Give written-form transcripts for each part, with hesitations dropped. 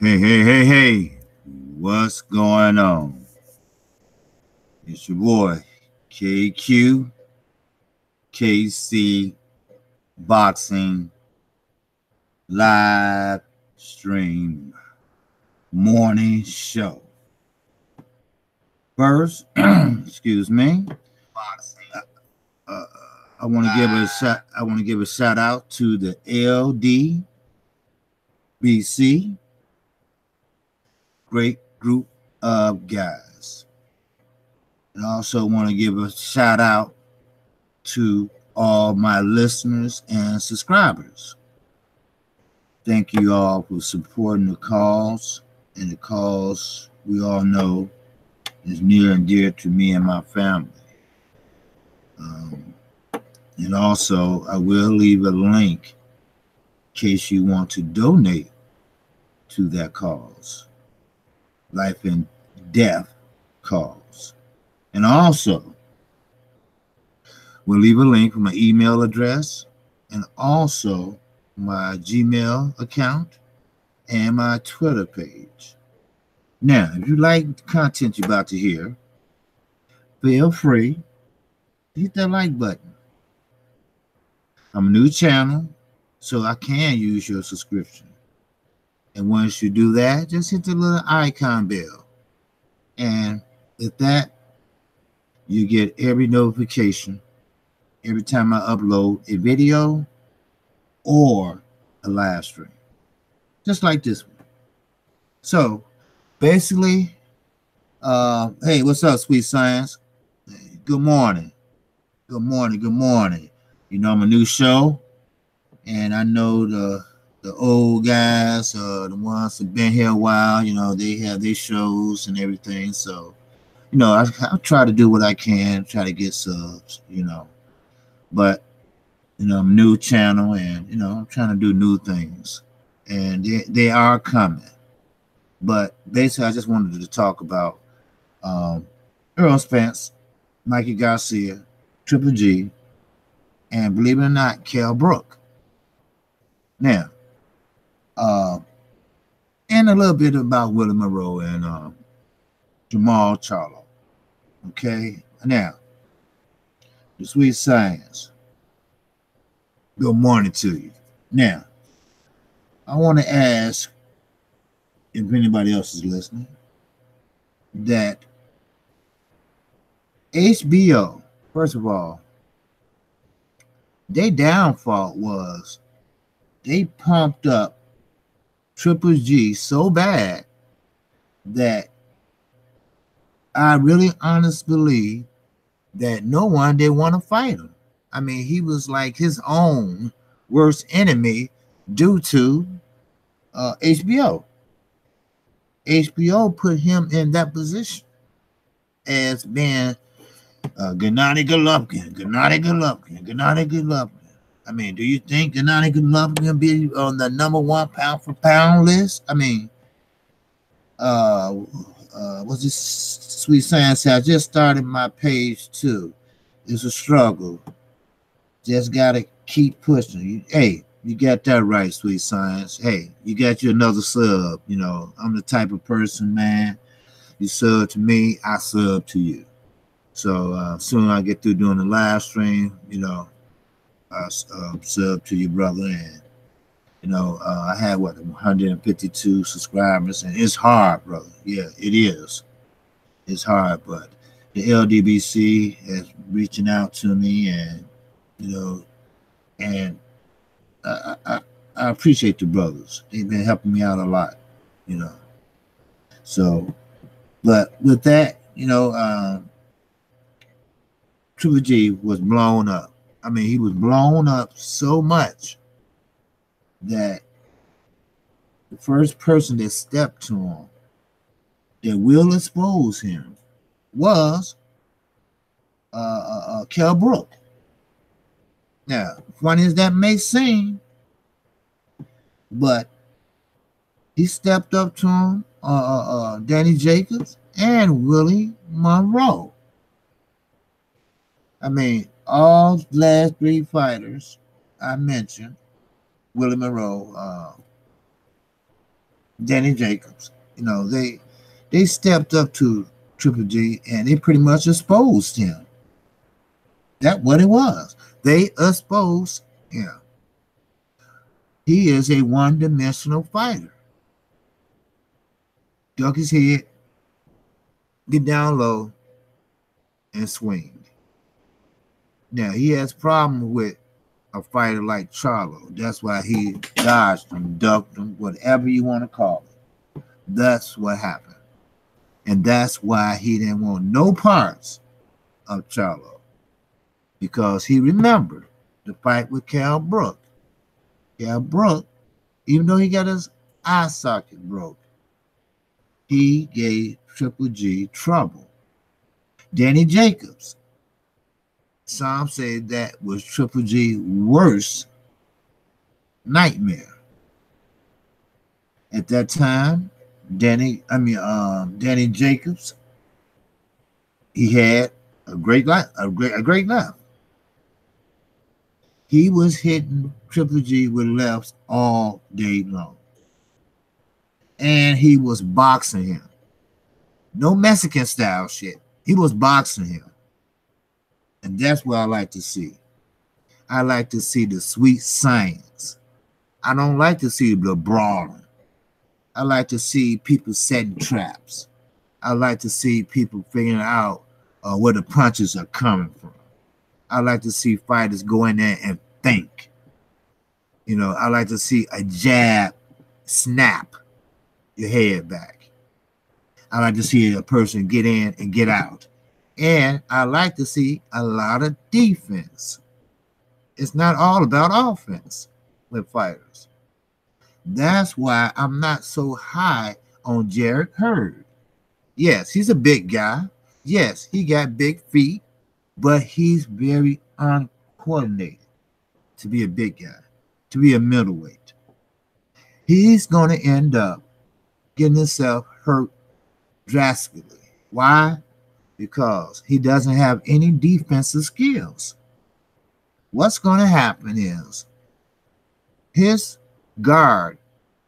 Hey, what's going on? It's your boy, Kqkc Boxing Live Stream Morning Show. First, excuse me, uh, I want to give a shout out to the LDBC, great group of guys. And I also want to give a shout out to all my listeners and subscribers. Thank you all for supporting the cause, and the cause we all know is near and dear to me and my family. And also, I will leave a link in case you want to donate to that cause, life and death cause. And also, we'll leave a link for my email address and also my Gmail account and my Twitter page. Now, if you like the content you're about to hear, feel free to hit that like button. I'm a new channel, so I can use your subscription. And once you do that, just hit the little icon bell. And with that, you get every notification every time I upload a video or a live stream, just like this one. So basically, hey, what's up, sweet science? Good morning. You know, I'm a new show, and I know the old guys, the ones that been here a while, you know, they have their shows and everything. So, you know, I try to do what I can, try to get subs, you know. But, you know, I'm a new channel, and, you know, I'm trying to do new things. And they are coming. But basically, I just wanted to talk about Spence, Mikey Garcia, Triple G, and believe it or not, Kell Brook. Now, and a little bit about Willie Monroe and Charlo. Okay, now, the sweet science. Good morning to you. Now, I want to ask, if anybody else is listening, that HBO, first of all, their downfall was they pumped up Triple G so bad that I really honestly believe that no one did want to fight him. I mean, he was like his own worst enemy due to HBO. HBO put him in that position as being Gennady Golovkin. I mean, do you think Gennady Golovkin will be on the number one pound for pound list? I mean, what's this sweet science? I just started my page too. It's a struggle. Just gotta keep pushing. Hey, you got that right, sweet science. Hey, you got you another sub. You know, I'm the type of person, man. You sub to me, I sub to you. So soon I get through doing the live stream, you know, I sub to you, brother. And, you know, I had, 152 subscribers. And it's hard, brother. Yeah, it is. It's hard. But the LDBC is reaching out to me, and, you know, and I appreciate the brothers. They've been helping me out a lot, you know. So, but with that, you know, Triple G was blown up. I mean, he was blown up so much that the first person that stepped to him that will expose him was Kell Brook. Now, funny as that may seem, but he stepped up to him, Danny Jacobs and Willie Monroe. I mean, all last three fighters I mentioned, Willie Monroe, Danny Jacobs. You know, they stepped up to Triple G and they pretty much exposed him. That's what it was. They exposed him. He is a one-dimensional fighter. Duck his head, get down low, and swing. Now, he has problems with a fighter like Charlo. That's why he dodged him, ducked him, whatever you want to call it. That's what happened. And that's why he didn't want no parts of Charlo. Because he remembered the fight with Cal Brook. Cal Brook, even though he got his eye socket broke, he gave Triple G trouble. Danny Jacobs, some say that was Triple G's worst nightmare. At that time, Danny Jacobs, he had a great laugh. He was hitting Triple G with lefts all day long. And he was boxing him. No Mexican style shit. He was boxing him. And that's what I like to see. I like to see the sweet science. I don't like to see the brawling. I like to see people setting traps. I like to see people figuring out where the punches are coming from. I like to see fighters go in there and think. You know, I like to see a jab snap your head back. I like to see a person get in and get out. And I like to see a lot of defense. It's not all about offense with fighters. That's why I'm not so high on Jarrett Hurd. Yes, he's a big guy. Yes, he got big feet, but he's very uncoordinated to be a big guy, to be a middleweight. He's going to end up getting himself hurt drastically. Why? Because he doesn't have any defensive skills. What's going to happen is his guard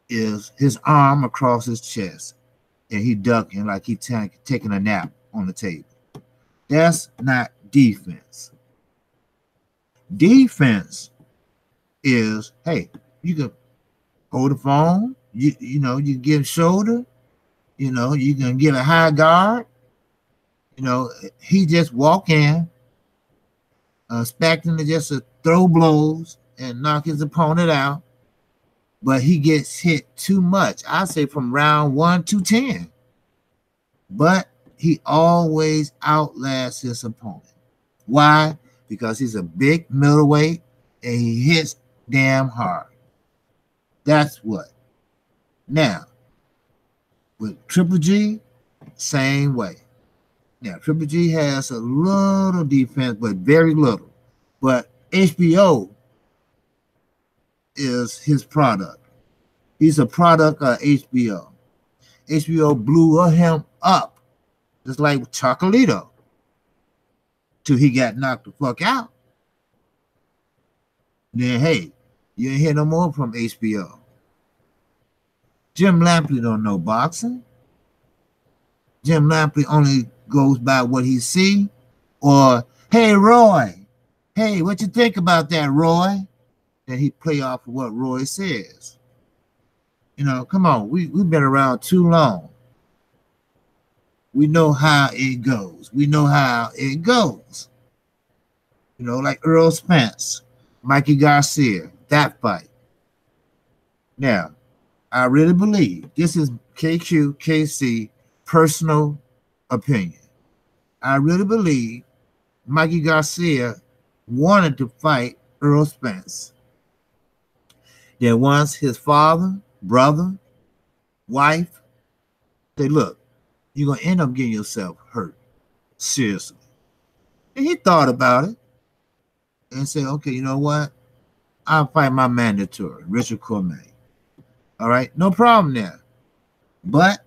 is his arm across his chest, and he ducking like he taking a nap on the table. That's not defense. Defense is, hey, you can hold the phone, you know, you give shoulder, you know, you can give a high guard. You know, he just walk in, expecting to just throw blows and knock his opponent out, but he gets hit too much. I say from round 1 to 10. But he always outlasts his opponent. Why? Because he's a big middleweight and he hits damn hard. That's what. Now, with Triple G, same way. Now, Triple G has a little defense, but very little. But HBO is his product. He's a product of HBO. HBO blew him up, just like Chocolito, till he got knocked the fuck out. Then, hey, you ain't hear no more from HBO. Jim Lampley don't know boxing. Jim Lampley only goes by what he see, or, hey, Roy, hey, what you think about that, Roy? And he play off of what Roy says. You know, come on, we've been around too long. We know how it goes. We know how it goes. You know, like Earl Spence, Mikey Garcia, that fight. Now, I really believe this is Kqkc personal opinion. I really believe Mikey Garcia wanted to fight Earl Spence. Then once his father, brother, wife, they look, you're going to end up getting yourself hurt. Seriously. And he thought about it and said, okay, you know what? I'll fight my mandatory, Richard Cormier. All right, no problem there. But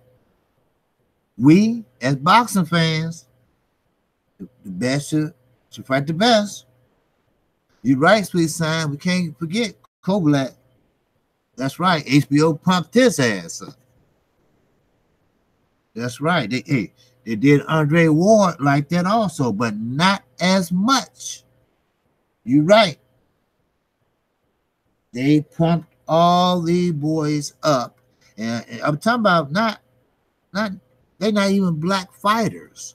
we, as boxing fans, the best should fight the best. You're right, Sweet Sign. We can't forget Koblat. That's right. HBO pumped his ass up. That's right. They did Andre Ward like that also, but not as much. You're right. They pumped all these boys up, and I'm talking about not they're not even black fighters.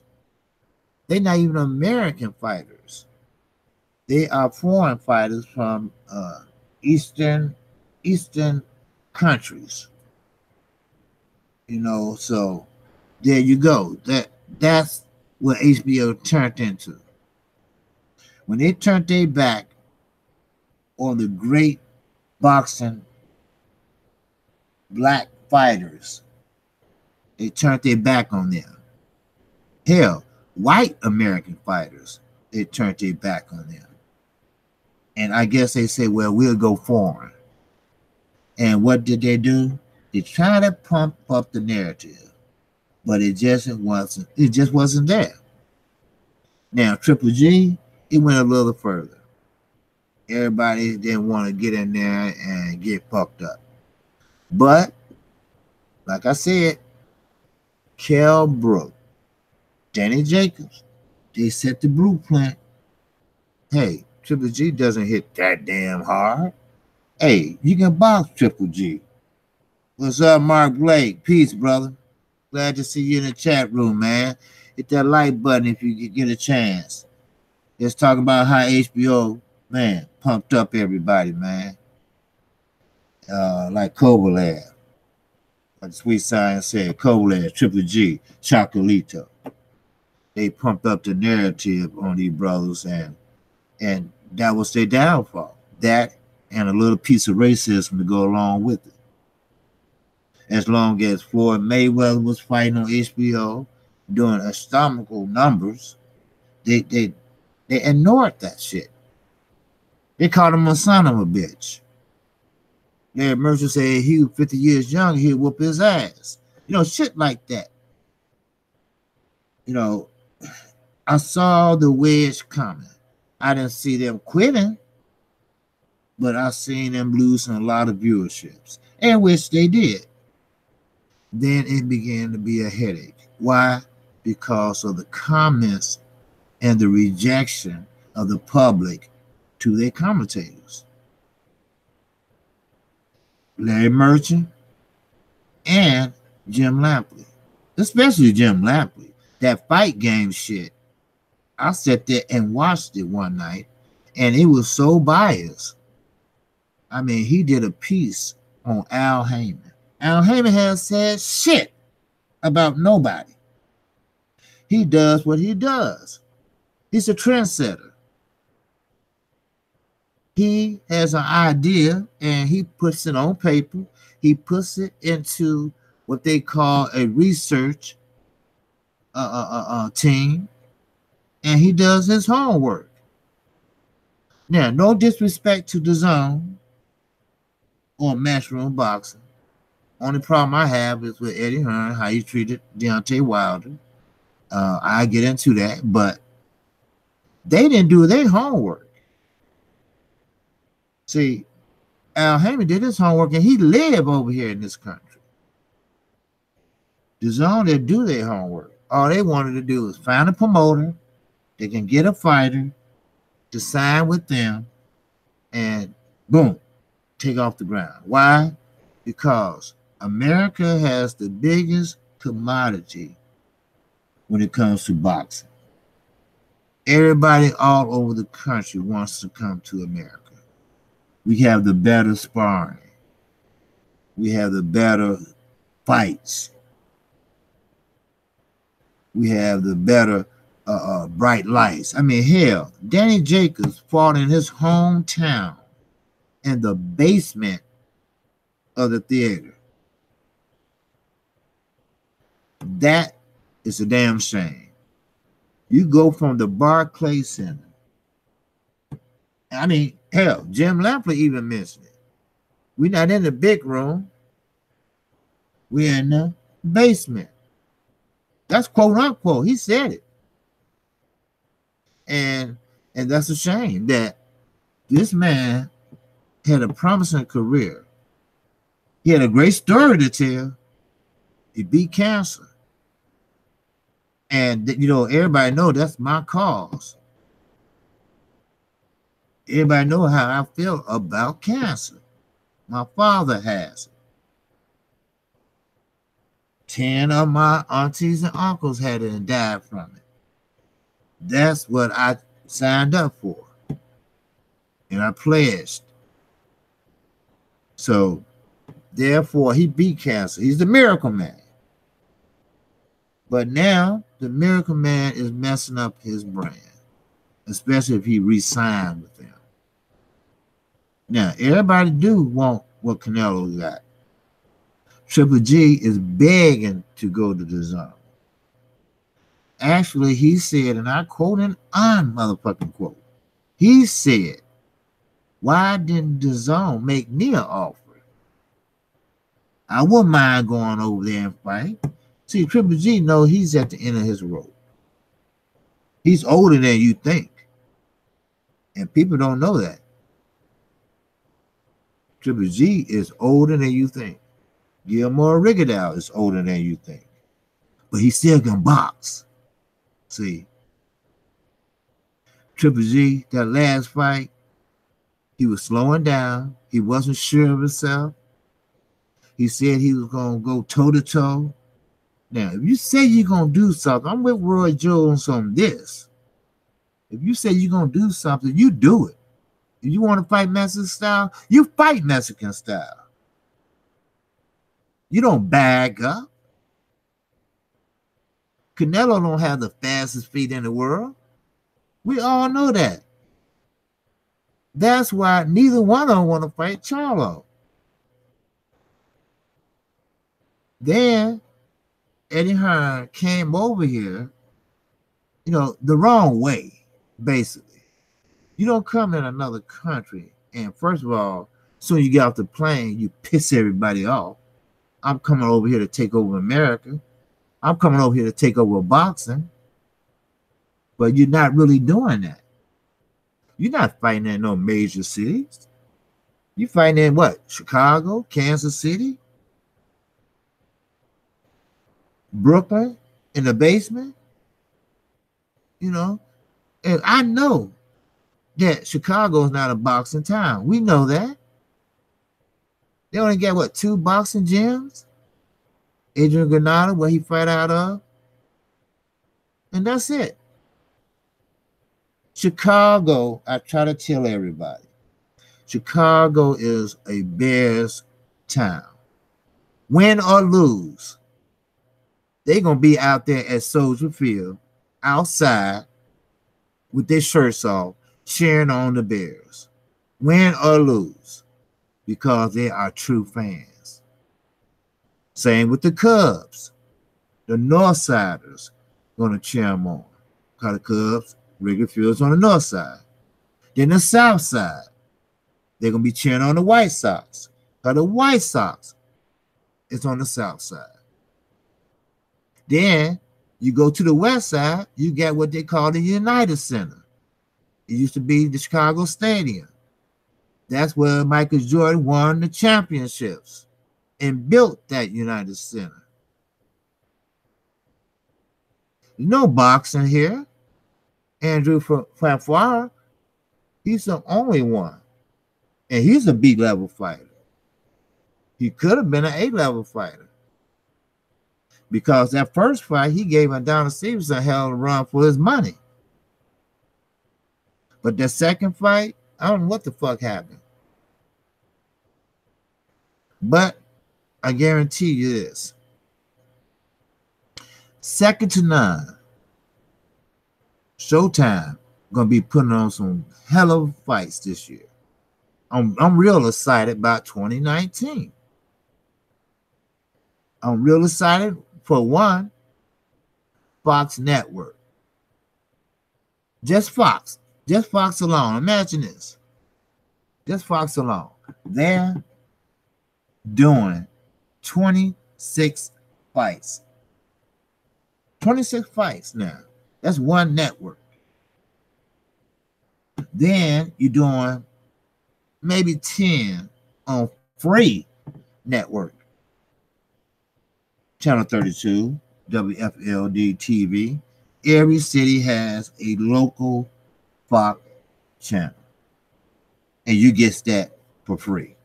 They're not even American fighters. They are foreign fighters from eastern eastern countries. So there you go. That's what HBO turned into. When they turned their back on the great boxing black fighters, they turned their back on them. Hell, white American fighters, they turned their back on them. And I guess they say, well, we'll go foreign. And what did they do? They tried to pump up the narrative, but it just wasn't there. Now, Triple G, it went a little further. Everybody didn't want to get in there and get fucked up. But, like I said, Kell Brook, Danny Jacobs, they set the blueprint. Hey, Triple G doesn't hit that damn hard. Hey, you can box Triple G. What's up, Mark Blake? Peace, brother. Glad to see you in the chat room, man. Hit that like button if you get a chance. Let's talk about how HBO, man, pumped up everybody, man. Like Kovalev. Like Sweet Science said, Kovalev, Triple G, Chocolito. They pumped up the narrative on these brothers, and that was their downfall. That and a little piece of racism to go along with it. As long as Floyd Mayweather was fighting on HBO, doing astronomical numbers, they ignored that shit. They called him a son of a bitch. Larry Mercer said he was 50 years young, he'd whoop his ass. Shit like that. I saw the wedge coming. I didn't see them quitting, but I seen them losing a lot of viewerships, and which they did. Then it began to be a headache. Why? Because of the comments and the rejection of the public to their commentators. Larry Merchant and Jim Lampley, especially Jim Lampley. That fight game shit, I sat there and watched it one night, and it was so biased. I mean, he did a piece on Al Heyman. Al Heyman has said shit about nobody. He does what he does. He's a trendsetter. He has an idea and he puts it on paper. He puts it into what they call a research team, and he does his homework. Now, no disrespect to the Zone or Matchroom Boxing. Only problem I have is with Eddie Hearn, how he treated Deontay Wilder. I get into that, but they didn't do their homework. See, Al Heyman did his homework, and he lived over here in this country. The Zone didn't do their homework. All they wanted to do was find a promoter that can get a fighter to sign with them, and boom, take off the ground. Why? Because America has the biggest commodity when it comes to boxing. Everybody all over the country wants to come to America. We have the better sparring. We have the better fights. We have the better bright lights. I mean, hell, Danny Jacobs fought in his hometown in the basement of the theater. That is a damn shame. You go from the Barclays Center. I mean, hell, Jim Lampley even mentioned it. We're not in the big room. We're in the basement. That's quote unquote. He said it. And that's a shame that this man had a promising career. He had a great story to tell. He beat cancer. And you know, everybody know that's my cause. Everybody know how I feel about cancer. My father has it. 10 of my aunties and uncles had it and died from it. That's what I signed up for. And I pledged. So, therefore, he beat cancer. He's the miracle man. But now, the miracle man is messing up his brand, especially if he re-signed with them. Now, everybody do want what Canelo got. Triple G is begging to go to the zone. Actually, he said, and I quote an motherfucking quote, he said, why didn't the zone make me an offer? I wouldn't mind going over there and fight. See, Triple G knows he's at the end of his rope. He's older than you think. And people don't know that. Triple G is older than you think. Gilmore Rigondeaux is older than you think. But he still can box. See, Triple G, that last fight, he was slowing down. He wasn't sure of himself. He said he was going to go toe-to-toe. Now, if you say you're going to do something, I'm with Roy Jones on this. If you say you're going to do something, you do it. If you want to fight Mexican style, you fight Mexican style. You don't bag up. Canelo don't have the fastest feet in the world. We all know that. That's why neither one of them want to fight Charlo. Then Eddie Hearn came over here, you know, the wrong way, basically. You don't come in another country and first of all, as soon as you get off the plane, you piss everybody off. I'm coming over here to take over America. I'm coming over here to take over boxing. But you're not really doing that. You're not fighting in no major cities. You're fighting in what? Chicago, Kansas City, Brooklyn, in the basement. You know, and I know that Chicago is not a boxing town. We know that. They only got what, 2 boxing gyms? Adrian Granada, where he fight out of. And that's it. Chicago, I try to tell everybody, Chicago is a Bears town. Win or lose, they're going to be out there at Soldier Field, outside, with their shirts off, cheering on the Bears. Win or lose, because they are true fans. Same with the Cubs. The Northsiders going to cheer them on. Because the Cubs, Wrigley Field's on the north side. Then the south side, they're going to be cheering on the White Sox. Because the White Sox is on the south side. Then you go to the west side, you get what they call the United Center. It used to be the Chicago Stadium. That's where Michael Jordan won the championships and built that United Center. There's no boxing here. Andrew Fanfare, he's the only one. And he's a B-level fighter. He could have been an A-level fighter. Because that first fight, he gave Adonis Stevenson a hell of a run for his money. But that second fight, I don't know what the fuck happened. But I guarantee you this. Second to none. Showtime gonna be putting on some hell of fights this year. I'm real excited about 2019. I'm real excited for one, Fox Network. Just Fox alone. Imagine this. Just Fox alone. They're doing 26 fights. 26 fights now. That's one network. Then you're doing maybe 10 on free network. Channel 32, WFLD TV. Every city has a local Fox channel, and you get that for free.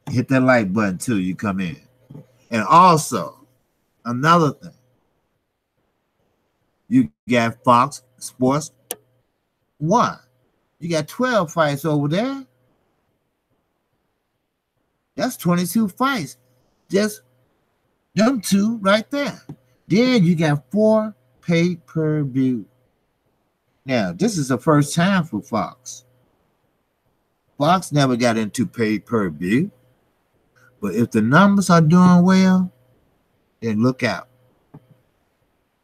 Hit that like button too. You come in, and also another thing, you got Fox Sports 1. You got 12 fights over there. That's 22 fights. Just them two right there. Then you got 4 pay-per-view. Now, this is the first time for Fox. Fox never got into pay-per-view. But if the numbers are doing well, then look out.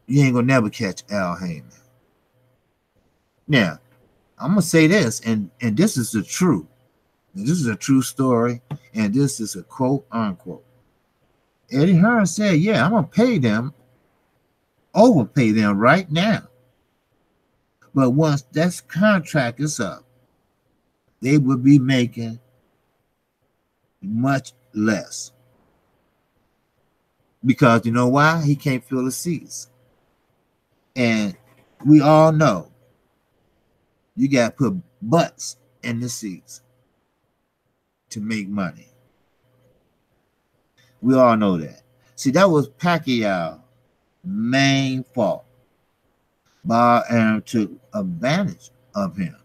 You ain't gonna never catch Al Heyman. Now, I'm gonna say this, and this is the truth. This is a true story, and this is a quote unquote. Eddie Hearn said, "Yeah, I'm gonna pay them, overpay them right now. But once that contract is up, they will be making much less. Because you know why? He can't fill the seats. And we all know you got to put butts in the seats to make money. We all know that. See, that was Pacquiao's main fault. Bob Arum took advantage of him.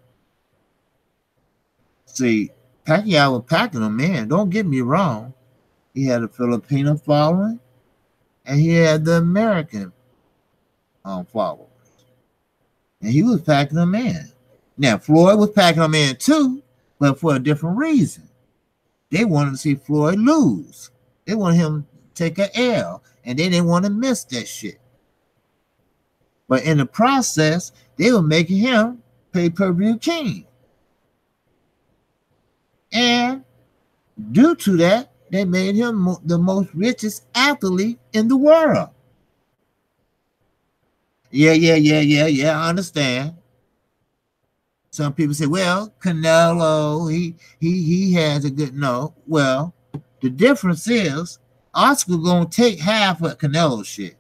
See, Pacquiao was packing him in. Don't get me wrong. He had a Filipino following, and he had the American followers. And he was packing them in. Now, Floyd was packing them in too, but for a different reason. They wanted to see Floyd lose. They wanted him to take an L, and they didn't want to miss that shit. But in the process, they were making him pay-per-view king. And due to that, they made him the most richest athlete in the world. Yeah, I understand. Some people say, well, Canelo, he has a good, no. Well, the difference is Oscar gonna take half of Canelo shit.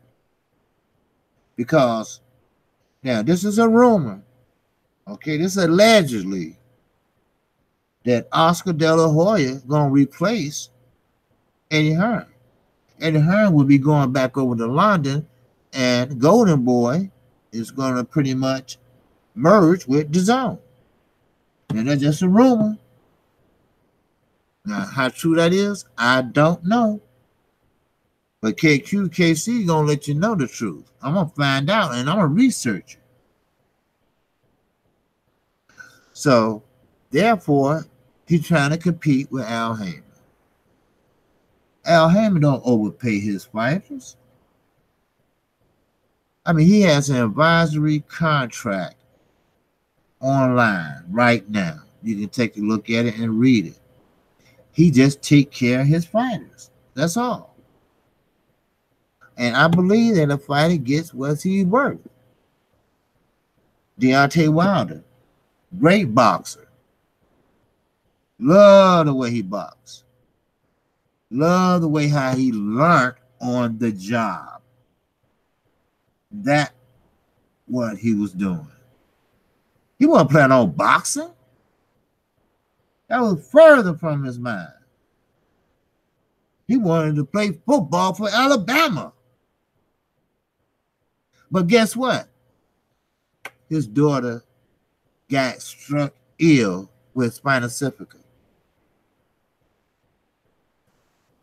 Because now this is a rumor. Okay, this is allegedly that Oscar De La Hoya gonna replace Eddie Hearn. Eddie Hearn will be going back over to London, and Golden Boy is gonna pretty much merge with DAZN. And that's just a rumor. Now, how true that is, I don't know. But Kqkc gonna let you know the truth. I'm gonna find out, and I'm gonna research it. So, therefore, he's trying to compete with Al Heyman. Al Heyman don't overpay his fighters. I mean, he has an advisory contract online right now. You can take a look at it and read it. He just take care of his fighters. That's all. And I believe that a fighter gets what he's worth. Deontay Wilder, great boxer. Love the way he boxed. Love the way how he learned on the job. That's what he was doing. He wasn't planning on boxing. That was further from his mind. He wanted to play football for Alabama. But guess what? His daughter got struck ill with spina bifida.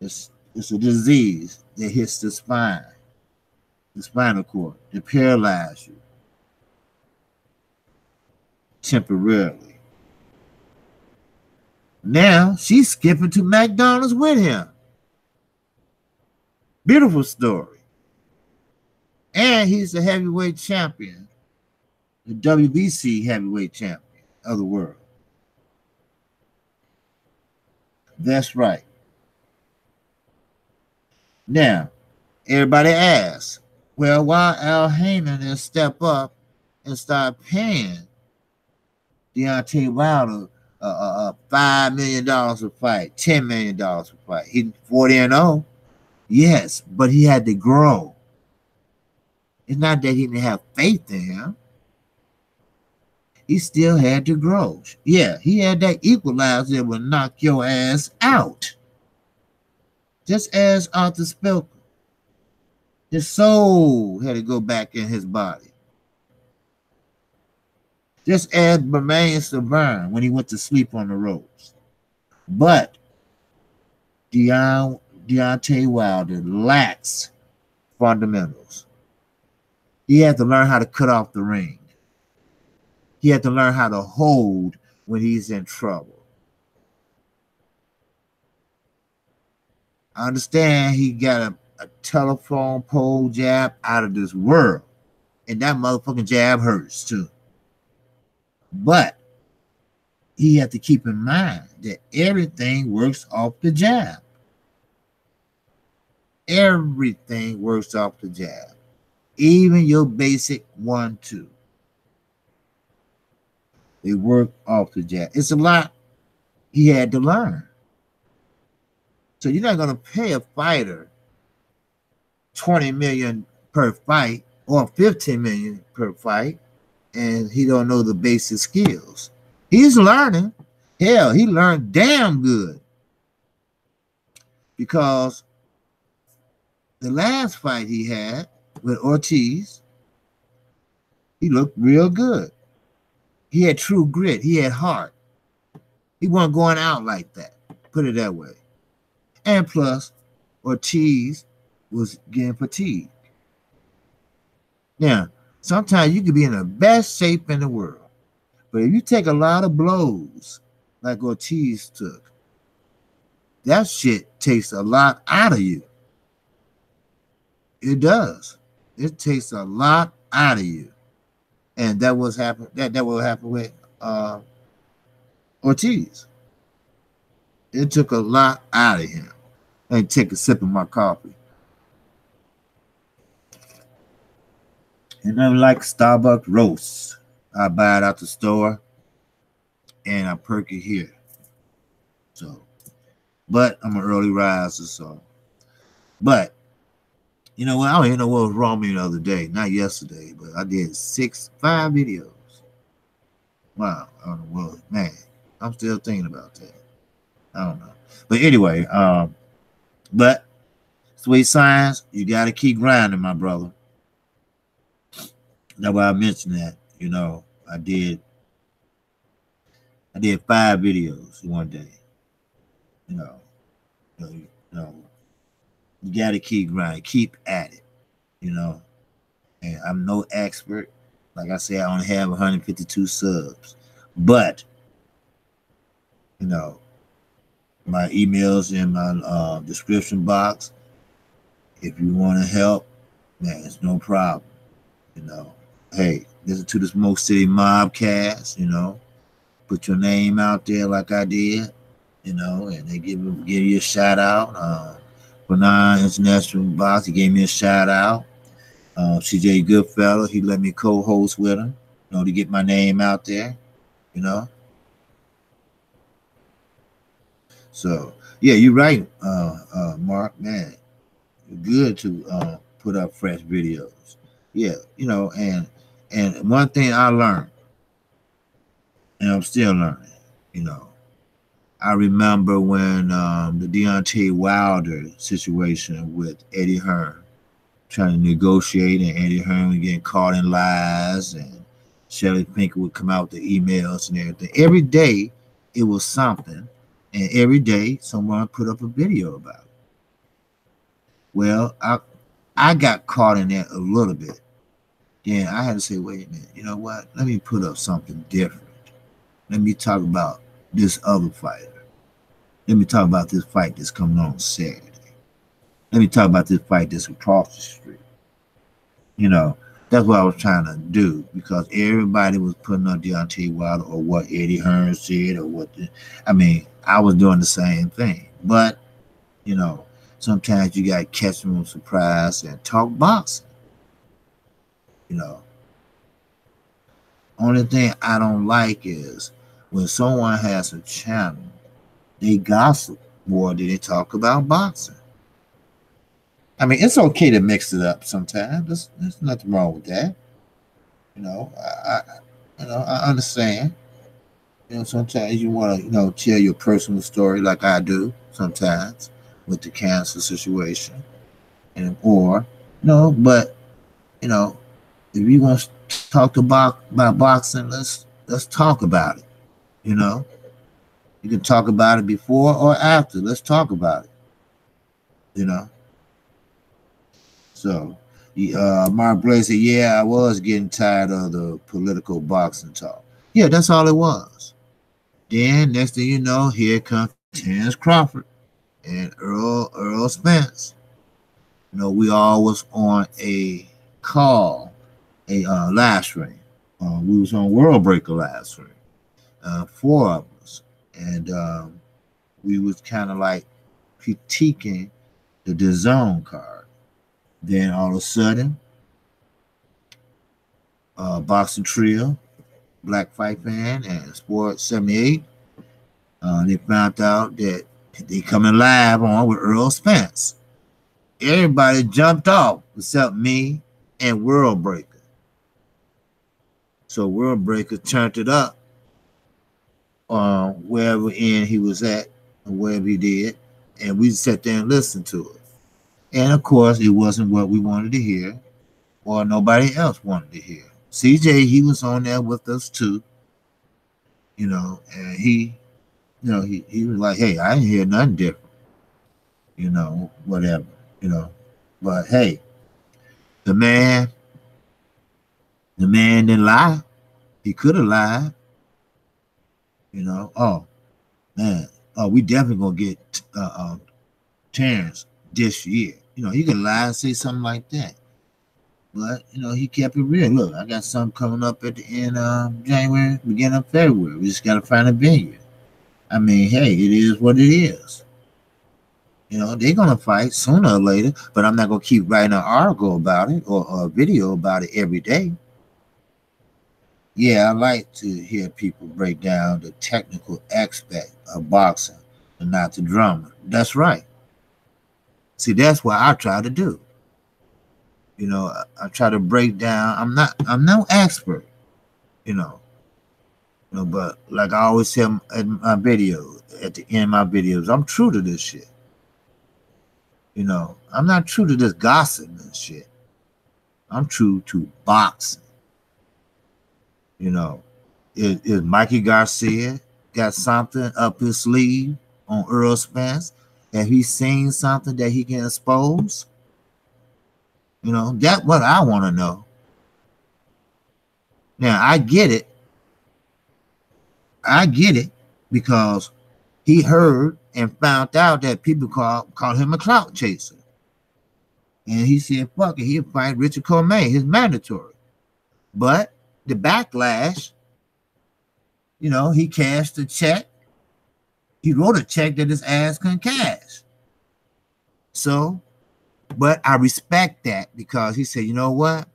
It's a disease that hits the spine, the spinal cord, that paralyzes you temporarily. Now she's skipping to McDonald's with him. Beautiful story. And he's the heavyweight champion, the WBC heavyweight champion of the world. That's right. Now, everybody asks, well, why Al Heyman didn't step up and start paying Deontay Wilder $5 million a fight, $10 million a fight? He's 40-0. Yes, but he had to grow. It's not that he didn't have faith in him. He still had to grow. Yeah, he had that equalizer that would knock your ass out. Just as Arthur Spelker. His soul had to go back in his body. Just as Bermain Saverne when he went to sleep on the ropes. But Deontay Wilder lacks fundamentals. He had to learn how to cut off the ring. He had to learn how to hold when he's in trouble. I understand he got a telephone pole jab out of this world. And that motherfucking jab hurts too. But he had to keep in mind that everything works off the jab. Everything works off the jab. Even your basic 1-2. They work off the jab. It's a lot he had to learn. So you're not going to pay a fighter $20 million per fight or $15 million per fight, and he don't know the basic skills. He's learning. Hell, he learned damn good. Because the last fight he had with Ortiz, he looked real good. He had true grit. He had heart. He wasn't going out like that. Put it that way. And plus, Ortiz was getting fatigued. Now, sometimes you could be in the best shape in the world. But if you take a lot of blows like Ortiz took, that shit takes a lot out of you. It does. It takes a lot out of you. And that was happen. That will happen with Ortiz. It took a lot out of him. Let me take a sip of my coffee. And I like Starbucks roast. I buy it out the store and I perk it here. So, but I'm an early riser, so. But, you know what? I don't even know what was wrong with me the other day. Not yesterday, but I did 5 videos. Wow. I don't know what, man. I'm still thinking about that. I don't know. But anyway, but Sweet Science, you got to keep grinding, my brother. That's why I mentioned that. You know, I did 5 videos one day. You know, you got to keep grinding, keep at it. You know, and I'm no expert. Like I said, I only have 152 subs, but you know, my email's in my description box. If you want to help, man, it's no problem. You know, hey, listen to the Smoke City Mobcast, you know, put your name out there like I did, you know, and they give you a shout out. Benin International Box, he gave me a shout out. CJ Goodfellow, he let me co-host with him, you know, to get my name out there, you know. So yeah, you're right, Mark, man. Good to put up fresh videos. Yeah, you know, and one thing I learned, and I'm still learning, you know, I remember when the Deontay Wilder situation with Eddie Hearn, trying to negotiate, and Eddie Hearn was getting caught in lies, and Shelly Pinker would come out with the emails and everything. Every day it was something, and every day someone put up a video about it. Well, I got caught in that a little bit. Then I had to say, wait a minute, you know what? Let me put up something different. Let me talk about this other fighter. Let me talk about this fight that's coming on Saturday. Let me talk about this fight that's across the street. You know, that's what I was trying to do, because everybody was putting up Deontay Wilder or what Eddie Hearn said or what. I mean, I was doing the same thing. But, you know, sometimes you got to catch them on surprise and talk boxing. You know, only thing I don't like is when someone has a channel, they gossip more than they talk about boxing. I mean, it's okay to mix it up sometimes. There's nothing wrong with that. You know, I understand. You know, sometimes you want to, tell your personal story like I do sometimes with the cancer situation, and or, but you know, if you want to talk about boxing, let's talk about it. You know, you can talk about it before or after. Let's talk about it. You know, so. Mark Blair said, "Yeah, I was getting tired of the political boxing talk. Yeah, that's all it was. Then next thing you know, here comes Terrence Crawford and Earl Spence. We all was on a call, a live stream. We was on World Breaker live stream, four of us, and we was kind of like critiquing the DAZN card. Then all of a sudden, Boxing Trio, Black Fight Fan, and Sport 78, they found out that they coming live on with Earl Spence. Everybody jumped off except me and World Breaker. So World Breaker turned it up wherever end he was at, or wherever he did, and we sat there and listened to it. And of course, it wasn't what we wanted to hear, or nobody else wanted to hear. CJ, he was on there with us too, and he was like, "Hey, I didn't hear nothing different, whatever, but hey, the man didn't lie. He could have lied, Oh man, we definitely gonna get Terrence this year. He could lie and say something like that, but he kept it real. Look, I got something coming up at the end of January, beginning of February. We just gotta find a venue. I mean, hey, it is what it is. They're gonna fight sooner or later, but I'm not gonna keep writing an article about it or a video about it every day. Yeah, I like to hear people break down the technical aspect of boxing and not the drama. That's right. See, that's what I try to do. I try to break down. I'm no expert, but like I always say in my videos, at the end of my videos, I'm true to this shit. I'm not true to this gossip and shit. I'm true to boxing. Is Mikey Garcia got something up his sleeve on Earl Spence? Have he seen something that he can expose? That's what I want to know. Now, I get it. Because he heard and found out that people call him a clout chaser. And he said, fuck it, he'll fight Richard Cormier, his mandatory. But the backlash, he cashed a check. He wrote a check that his ass couldn't cash. So, but I respect that because he said, you know what?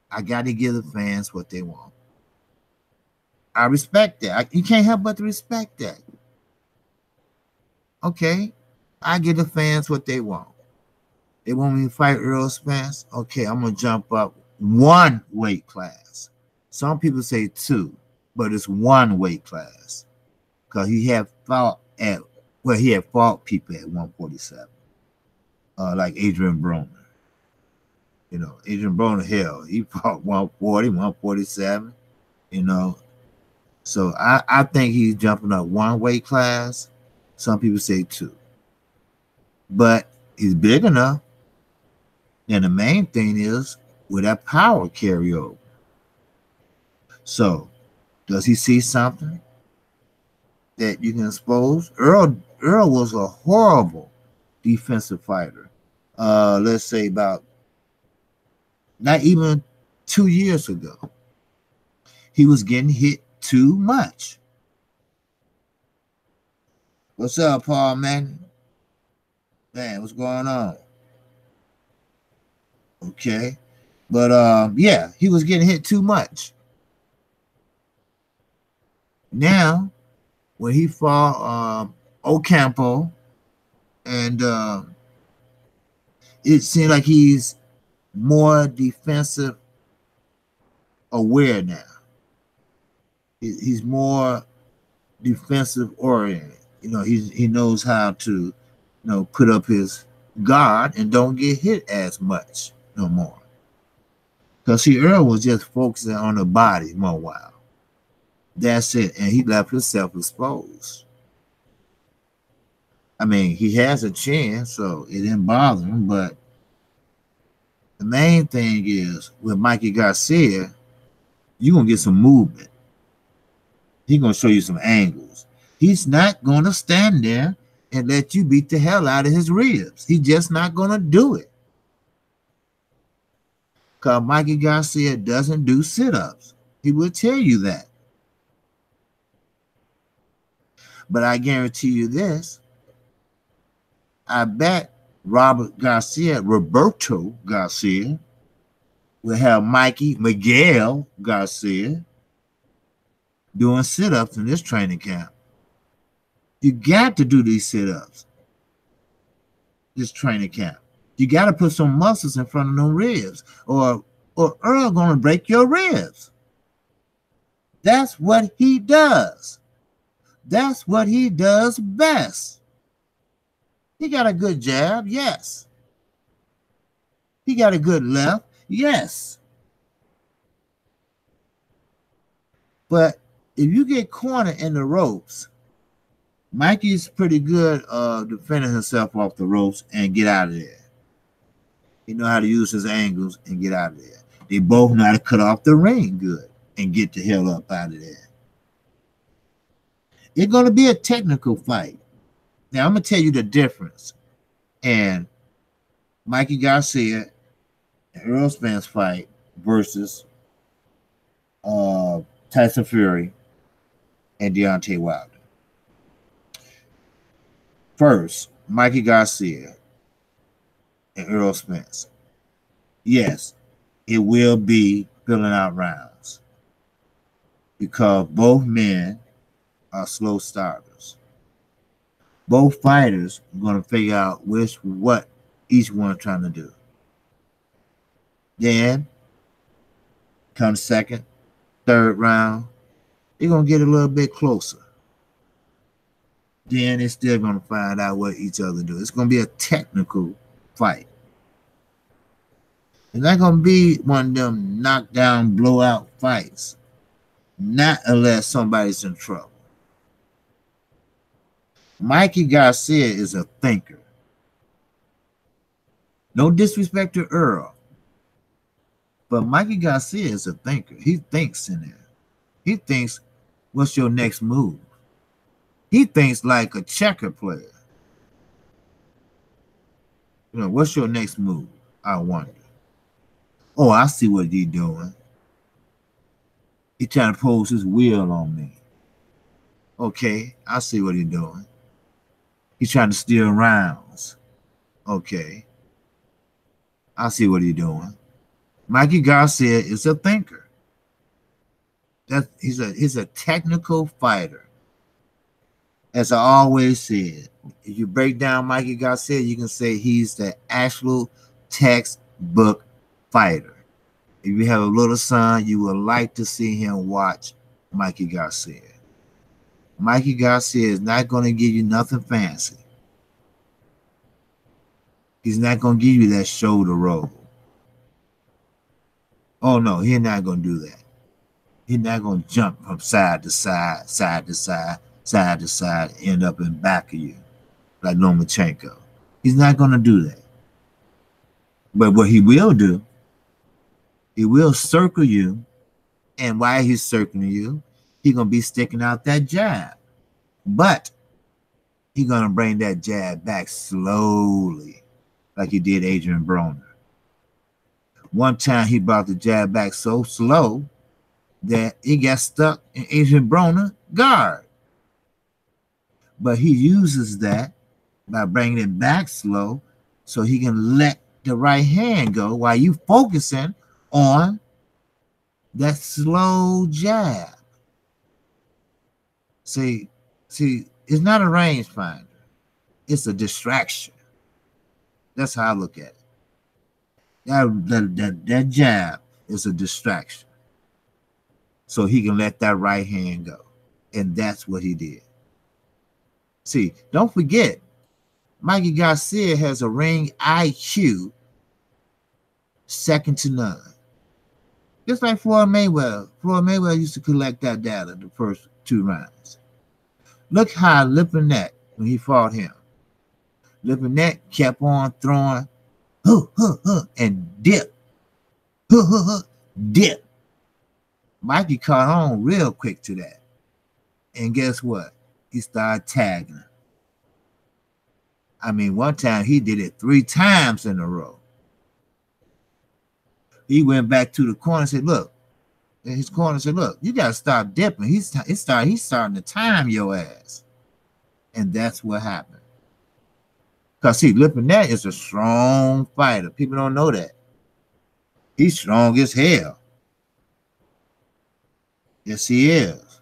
I got to give the fans what they want. I respect that. You can't help but to respect that. Okay, I give the fans what they want. They want me to fight Earl Spence. Okay, I'm going to jump up one weight class. Some people say two, but it's one weight class. Because he had fought people at 147. Like Adrian Broner. Adrian Broner, hell, he fought 140, 147, So I think he's jumping up one weight class. Some people say two. But he's big enough. And the main thing is, will that power carry over? So, does he see something that you can expose? Earl was a horrible defensive fighter. Let's say about not even 2 years ago. He was getting hit too much. What's up, Paul, man? Man, what's going on? Okay. But yeah, he was getting hit too much. Now, when he fought Ocampo and It seems like he's more defensive aware now. He's more defensive oriented. He knows how to, put up his guard and don't get hit as much no more. Because see, Earl was just focusing on the body more while. That's it. And he left himself exposed. I mean, he has a chin, so it didn't bother him. But the main thing is with Mikey Garcia, you're going to get some movement. He's going to show you some angles. He's not going to stand there and let you beat the hell out of his ribs. He's just not going to do it. Because Mikey Garcia doesn't do sit-ups. He will tell you that. But I guarantee you this. I bet Roberto Garcia, will have Mikey Miguel Garcia doing sit-ups in this training camp. You got to do these sit-ups. This training camp. You got to put some muscles in front of them ribs, or Earl gonna break your ribs. That's what he does. That's what he does best. He got a good jab, yes. He got a good left, yes. But if you get cornered in the ropes, Mikey's pretty good defending himself off the ropes and get out of there. He know how to use his angles and get out of there. They both know how to cut off the ring good and get the hell up out of there. It's going to be a technical fight. Now, I'm going to tell you the difference. And Mikey Garcia and Earl Spence fight versus Tyson Fury and Deontay Wilder. First, Mikey Garcia and Earl Spence. Yes, it will be filling out rounds because both men are slow starters. Both fighters are going to figure out what each one is trying to do. Then comes second, third round, they're going to get a little bit closer. Then they're still going to find out what each other do. It's going to be a technical fight. It's not going to be one of them knockdown, blowout fights. Not unless somebody's in trouble. Mikey Garcia is a thinker. No disrespect to Earl. But Mikey Garcia is a thinker. He thinks in there. He thinks, what's your next move? He thinks like a checker player. What's your next move? I wonder. Oh, I see what he's doing. He's trying to pose his will on me. Okay, I see what he's doing. He's trying to steal rounds. Okay. I see what he's doing. Mikey Garcia is a thinker. He's a technical fighter. As I always said, if you break down Mikey Garcia, you can say he's the actual textbook fighter. If you have a little son, you would like to see him watch Mikey Garcia. Mikey Garcia is not going to give you nothing fancy. He's not going to give you that shoulder roll. Oh, no, he's not going to do that. He's not going to jump from side to side, side to side, side to side, end up in back of you like Lomachenko. He's not going to do that. But what he will do, he will circle you, and while he's circling you, he's going to be sticking out that jab. But he's going to bring that jab back slowly, like he did Adrian Broner. One time he brought the jab back so slow that he got stuck in Adrian Broner's guard. But he uses that by bringing it back slow so he can let the right hand go while you focusing on that slow jab. See, it's not a rangefinder. It's a distraction. That's how I look at it. That jab is a distraction. So he can let that right hand go. And that's what he did. See, don't forget, Mikey Garcia has a ring IQ second to none. Just like Floyd Mayweather. Floyd Mayweather used to collect that data the first 2 rounds. Look how Lipinette, when he fought him, Lipinette kept on throwing, and dip, dip. Mikey caught on real quick to that. And guess what? He started tagging him. I mean, one time he did it 3 times in a row. He went back to the corner and said, look, in his corner said, look, you got to stop dipping. He's starting to time your ass. And that's what happened. Because, see, Lipinette is a strong fighter. People don't know that. He's strong as hell. Yes, he is.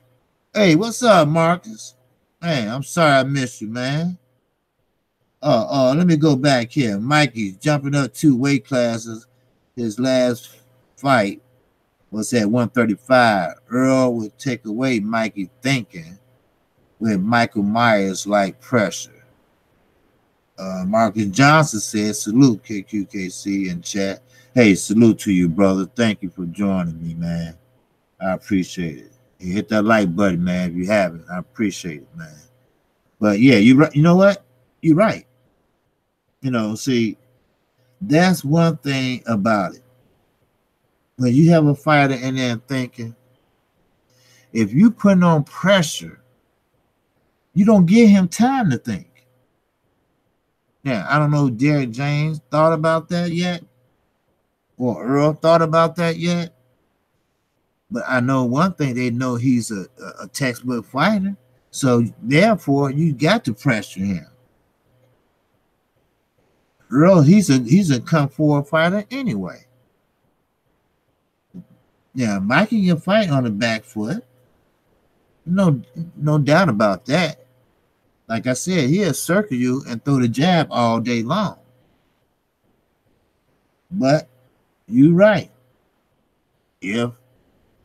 Hey, what's up, Marcus? Hey, I'm sorry I missed you, man. Let me go back here. Mikey's jumping up 2 weight classes. His last fight was at 135. Earl would take away Mikey thinking with Michael Myers-like pressure. Marcus Johnson said, salute Kqkc in chat. Hey, salute to you, brother. Thank you for joining me, man. I appreciate it. You hit that like button, man, if you haven't. I appreciate it, man. But yeah, you know what? You're right. You know, see, that's one thing about it. When you have a fighter in there thinking, if you put on pressure, you don't give him time to think. Now, I don't know if Derek James thought about that yet, or Earl thought about that yet, but I know one thing, they know he's a textbook fighter, so therefore you got to pressure him. Earl, he's a come forward fighter anyway. Yeah, Mikey can fight on the back foot. No doubt about that. Like I said, he'll circle you and throw the jab all day long. But you're right. If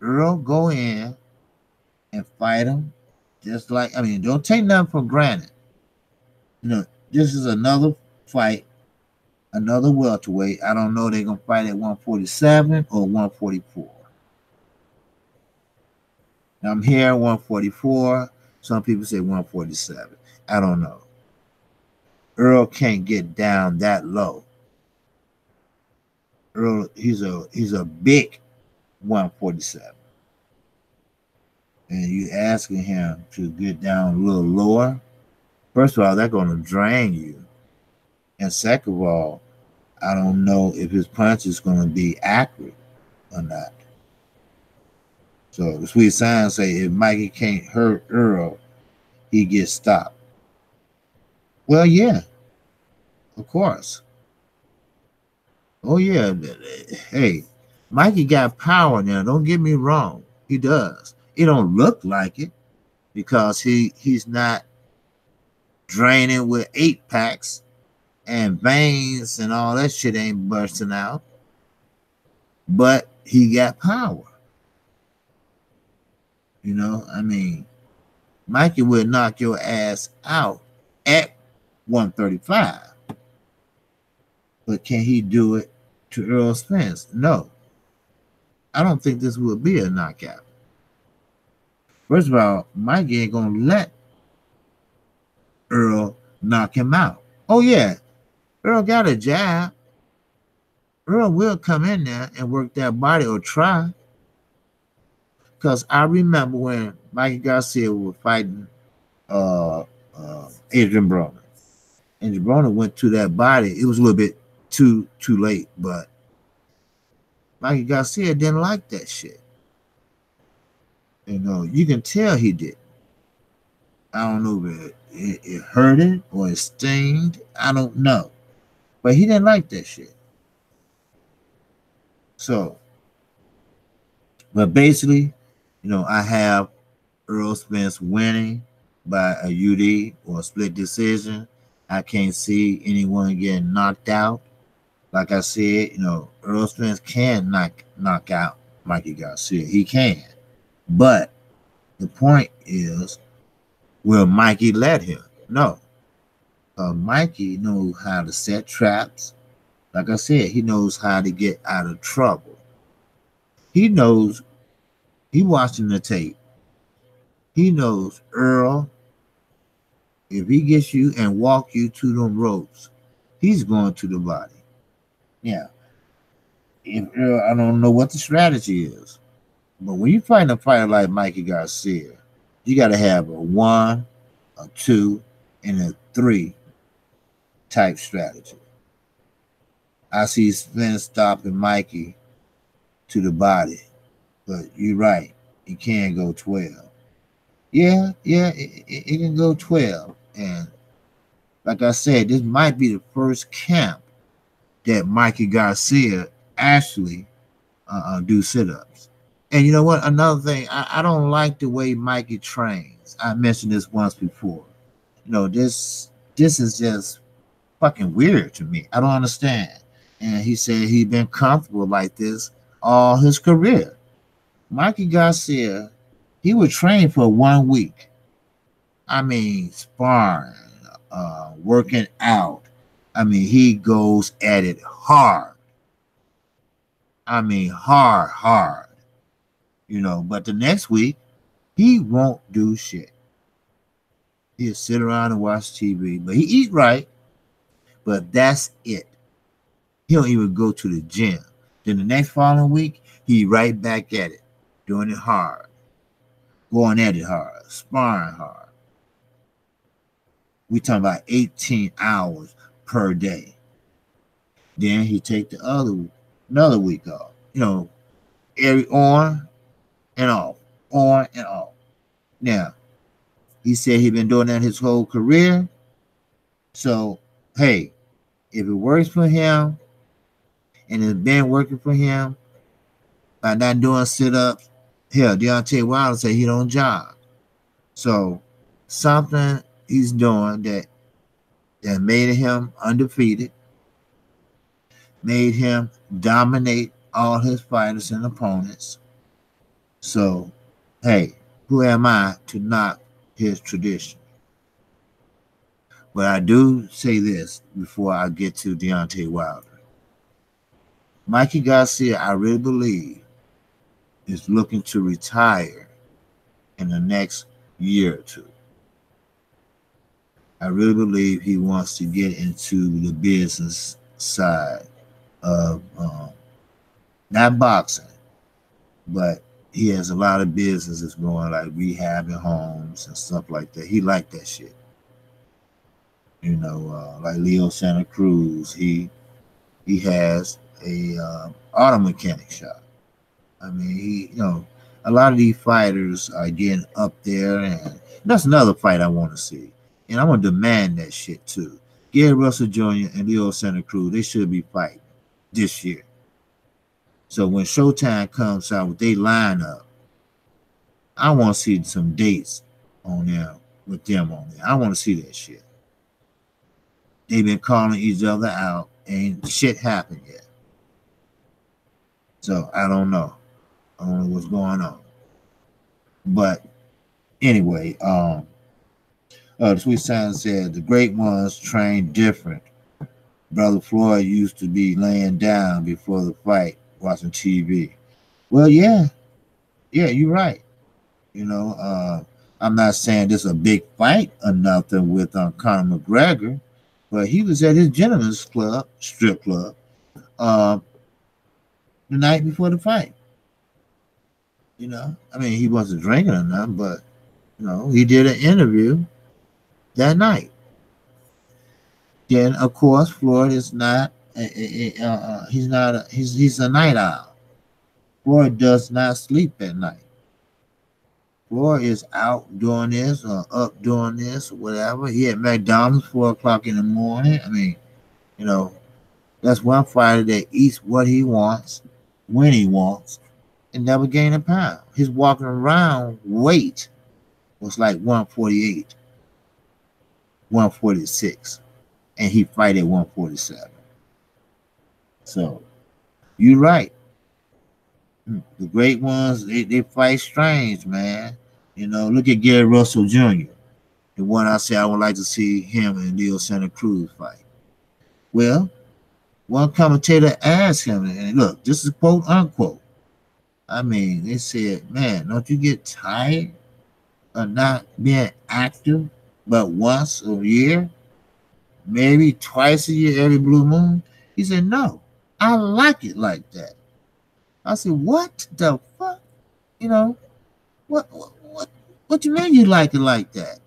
Earl go in and fight him, just like, I mean, don't take nothing for granted. You know, this is another fight, another welterweight. I don't know they're going to fight at 147 or 144. I'm here 144. Some people say 147. I don't know. Earl can't get down that low. Earl, he's a big 147. And you asking him to get down a little lower. First of all, they're going to drain you. And second of all, I don't know if his punch is going to be accurate or not. So the sweet signs say if Mikey can't hurt Earl, he gets stopped. Well, yeah, of course. Oh, yeah. Hey, Mikey got power now. Don't get me wrong. He does. It don't look like it because he's not draining with 8-packs and veins and all that shit ain't bursting out. But he got power. You know, I mean, Mikey will knock your ass out at 135. But can he do it to Earl Spence? No. I don't think this will be a knockout. First of all, Mikey ain't going to let Earl knock him out. Oh, yeah. Earl got a jab. Earl will come in there and work that body or try. Because I remember when Mikey Garcia was fighting Adrian Broner. Adrian Broner went to that body. It was a little bit too late, but Mikey Garcia didn't like that shit. You know, you can tell he did. I don't know if it hurt it or it stinged. I don't know. But he didn't like that shit. So, but basically, you know, I have Earl Spence winning by a UD or a split decision. I can't see anyone getting knocked out. Like I said, Earl Spence can knock out Mikey Garcia. He can. But the point is, will Mikey let him? No. Mikey knows how to set traps. Like I said, he knows how to get out of trouble. He knows, he watching the tape. He knows Earl, if he gets you and walk you to them ropes, he's going to the body. Yeah. If Earl, I don't know what the strategy is. But when you fight a fighter like Mikey Garcia, you got to have a 1, a 2, and a 3 type strategy. I see Spence stopping Mikey to the body, but you're right. He can go 12. Yeah, it can go 12. And like I said, this might be the first camp that Mikey Garcia actually do sit-ups. And you know what? Another thing, I don't like the way Mikey trains. I mentioned this once before. This is just fucking weird to me. I don't understand. And he said he'd been comfortable like this all his career. Mikey Garcia, he would train for 1 week. I mean, sparring, working out. I mean, he goes at it hard. I mean, hard. But the next week, he won't do shit. He'll sit around and watch TV. But he eat right, but that's it. He don't even go to the gym. Then the next following week, he right back at it, doing it hard, going at it hard, sparring hard. We talking about 18 hours per day. Then he take another week off. Every on and off. Now, he said he'd been doing that his whole career. So, hey, if it works for him and it's been working for him by not doing sit-ups, hell, Deontay Wilder said he don't jog. So, something he's doing that made him undefeated, made him dominate all his fighters and opponents. So, hey, who am I to knock his tradition? But I do say this before I get to Deontay Wilder. Mikey Garcia, I really believe, is looking to retire in the next year or two. I really believe he wants to get into the business side of not boxing, but he has a lot of businesses going, like rehabbing homes and stuff like that. He liked that shit. Like Leo Santa Cruz, he has a auto mechanic shop. I mean, a lot of these fighters are getting up there, and that's another fight I want to see. And I'm going to demand that shit too. Gary Russell Jr. and Leo Santa Cruz, they should be fighting this year. So when Showtime comes out with their lineup, I want to see some dates on there with them on there. I want to see that shit. They've been calling each other out, and shit happened yet. So I don't know. I don't know what's going on. But anyway, the Sweet Science said the great ones train different. Brother Floyd used to be laying down before the fight, watching TV. Well, yeah, you're right. I'm not saying this is a big fight or nothing with Conor McGregor, but he was at his gentleman's club, strip club, the night before the fight. I mean, he wasn't drinking or nothing, but he did an interview that night. Then, of course, Floyd is not. He's not. He's a night owl. Floyd does not sleep at night. Floyd is out doing this or up doing this or whatever. He at McDonald's 4:00 in the morning. I mean, that's one fighter that eats what he wants, when he wants, and never gain a pound. His walking around weight was like 148, 146, and he fight at 147. So you're right. The great ones, they fight strange, man. You know, look at Gary Russell Jr., the one I said I would like to see him and Leo Santa Cruz fight. Well, one commentator asked him, and look, this is quote unquote. I mean, they said, man, don't you get tired of not being active but once a year? Maybe twice a year, every blue moon? He said, no, I like it like that. I said, what the fuck? You know, what you mean you like it like that?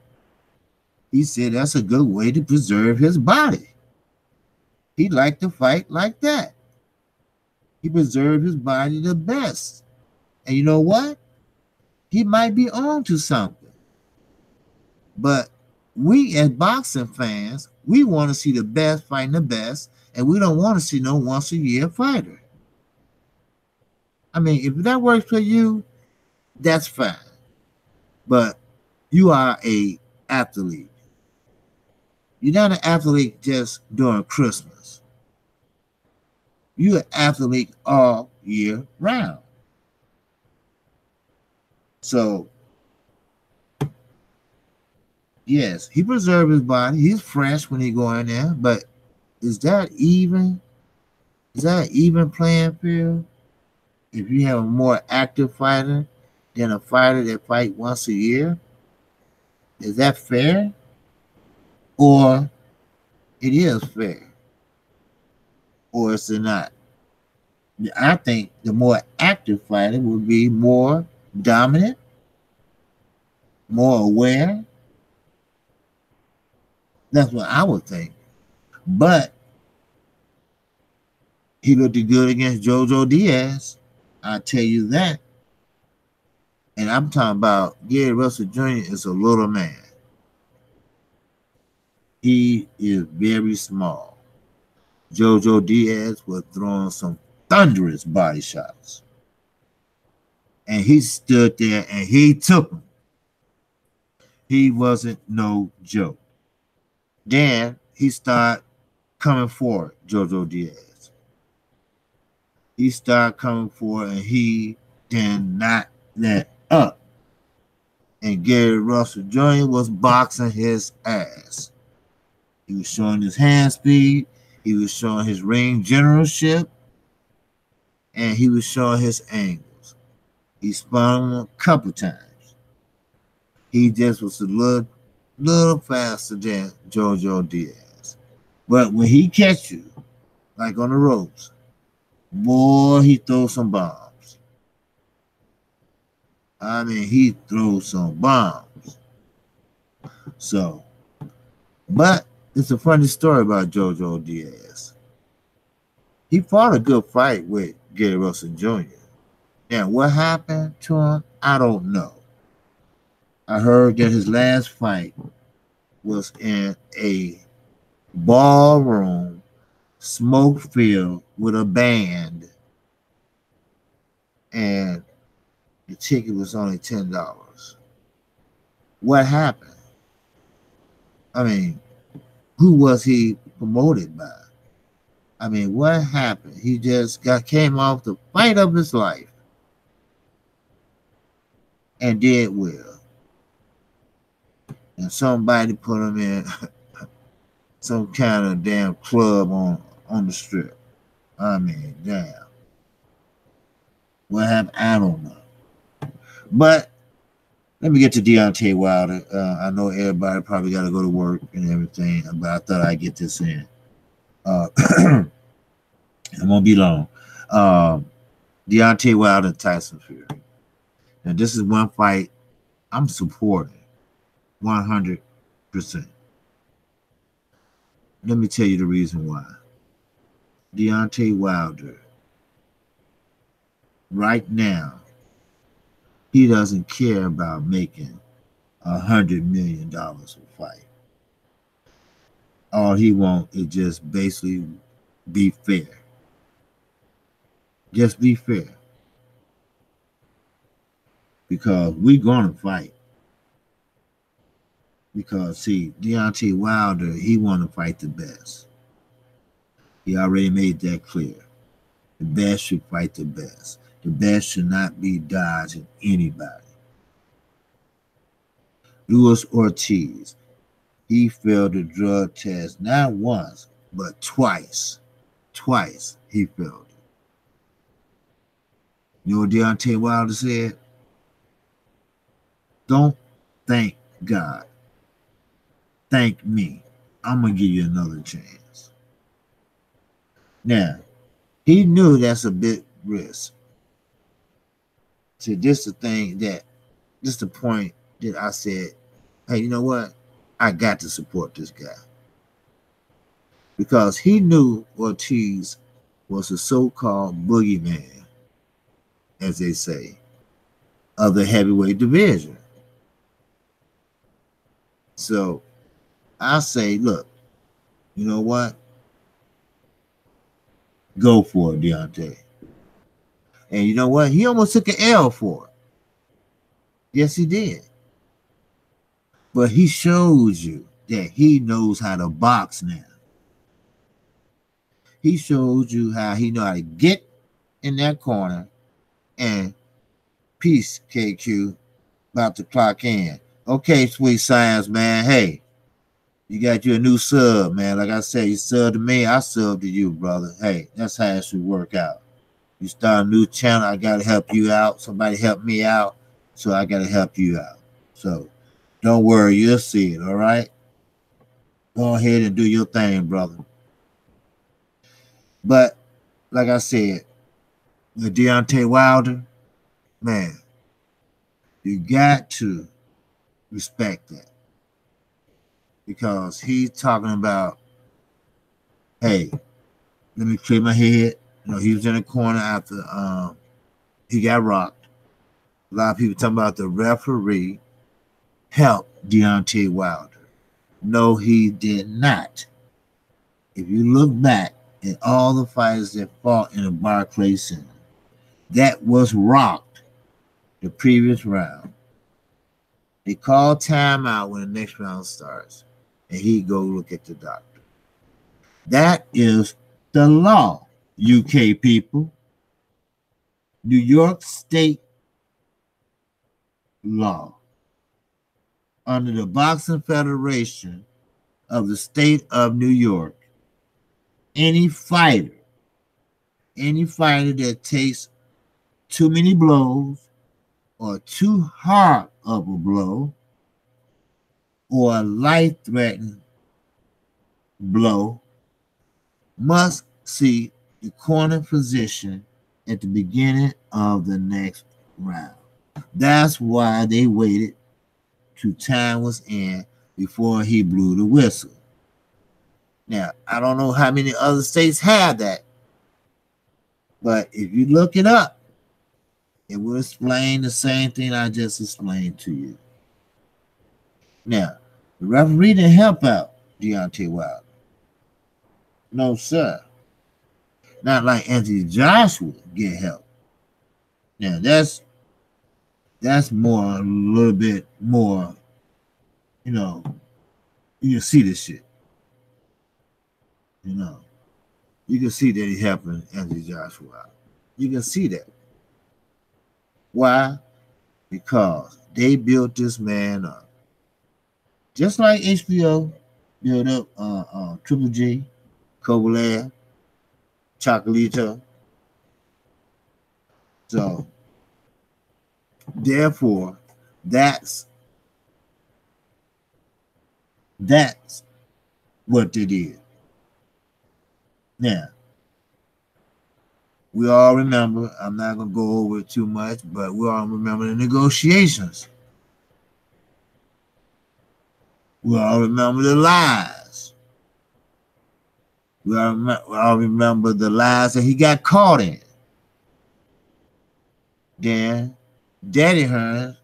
He said that's a good way to preserve his body. He liked to fight like that. He preserved his body the best. And you know what? He might be on to something. But we as boxing fans, we want to see the best fighting the best, and we don't want to see no once a year fighter. I mean, if that works for you, that's fine. But you are a athlete. You're not an athlete just during Christmas. You're an athlete all year round. So, yes, he preserved his body. He's fresh when he go in there, but is that even? Is that even playing field? If you have a more active fighter than a fighter that fight once a year, is that fair? Or it is fair? Or is it not? I think the more active fighter would be more dominant, more aware. That's what I would think. But he looked good against Jojo Diaz. I tell you that. And I'm talking about Gary Russell Jr. is a little man. He is very small. Jojo Diaz was throwing some thunderous body shots. And he stood there and he took them. He wasn't no joke. Then he started coming forward, Jojo Diaz. He started coming forward and he did not let up. And Gary Russell Jr. was boxing his ass. He was showing his hand speed. He was showing his ring generalship. And he was showing his angles. He spun him a couple times. He just was a little faster than Jojo Diaz. But when he catch you, like on the ropes, boy, he throws some bombs. I mean, he throws some bombs. So, but it's a funny story about Jojo Diaz. He fought a good fight with Gary Russell Jr. Now, what happened to him, I don't know. I heard that his last fight was in a ballroom, smoke filled with a band, and the ticket was only $10. What happened? I mean, who was he promoted by? I mean, what happened? He just came off the fight of his life and did well. And somebody put him in some kind of damn club on the strip. I mean, damn. What happened? I don't know. But let me get to Deontay Wilder. I know everybody probably got to go to work and everything, but I thought I'd get this in. It won't be long. Deontay Wilder and Tyson Fury. Now, this is one fight I'm supporting 100%. Let me tell you the reason why. Deontay Wilder, right now, he doesn't care about making $100 million a fight. All he wants is just basically be fair. Just be fair. Because we're going to fight. Because, see, Deontay Wilder, he want to fight the best. He already made that clear. The best should fight the best. The best should not be dodging anybody. Luis Ortiz, he failed the drug test not once, but twice. Twice he failed it. You know what Deontay Wilder said? Don't thank God. Thank me. I'm going to give you another chance. Now, he knew that's a big risk. See, this is the point that I said, hey, you know what? I got to support this guy. Because he knew Ortiz was a so-called boogeyman, as they say, of the heavyweight division. So I say, look, you know what? Go for it, Deontay. And you know what? He almost took an L for it. Yes, he did. But he shows you that he knows how to box now. He shows you how he know how to get in that corner and peace, KQ, about to clock in. Okay, sweet science, man. Hey, you got you a new sub, man. Like I said, you sub to me, I sub to you, brother. Hey, that's how it should work out. You start a new channel, I got to help you out. Somebody help me out, so I got to help you out. So don't worry, you'll see it, all right? Go ahead and do your thing, brother. But like I said, with Deontay Wilder, man, you got to respect that. Because he's talking about, hey, let me clear my head. You know, he was in the corner after he got rocked. A lot of people talking about the referee helped Deontay Wilder. No, he did not. If you look back at all the fighters that fought in the Barclays Center, that was rocked the previous round. They call timeout when the next round starts, and he go look at the doctor. That is the law, UK people. New York State law. Under the Boxing Federation of the state of New York, any fighter that takes too many blows or too hard of a blow or a life-threatening blow must see the corner physician at the beginning of the next round. That's why they waited till time was in before he blew the whistle. Now, I don't know how many other states have that, but if you look it up, it will explain the same thing I just explained to you. Now, the referee didn't help out Deontay Wilder. No, sir. Not like Anthony Joshua get help. Now, that's more, a little bit more, you know, you can see this shit. You know, you can see that he helping Anthony Joshua out. You can see that. Why? Because they built this man up. Just like HBO built up Triple G, Kovalev, Chocolito. So, therefore, that's what they did. Now, we all remember, I'm not going to go over it too much, but we all remember the negotiations. We all remember the lies. We all remember the lies that he got caught in. Then, Daddy Hearns,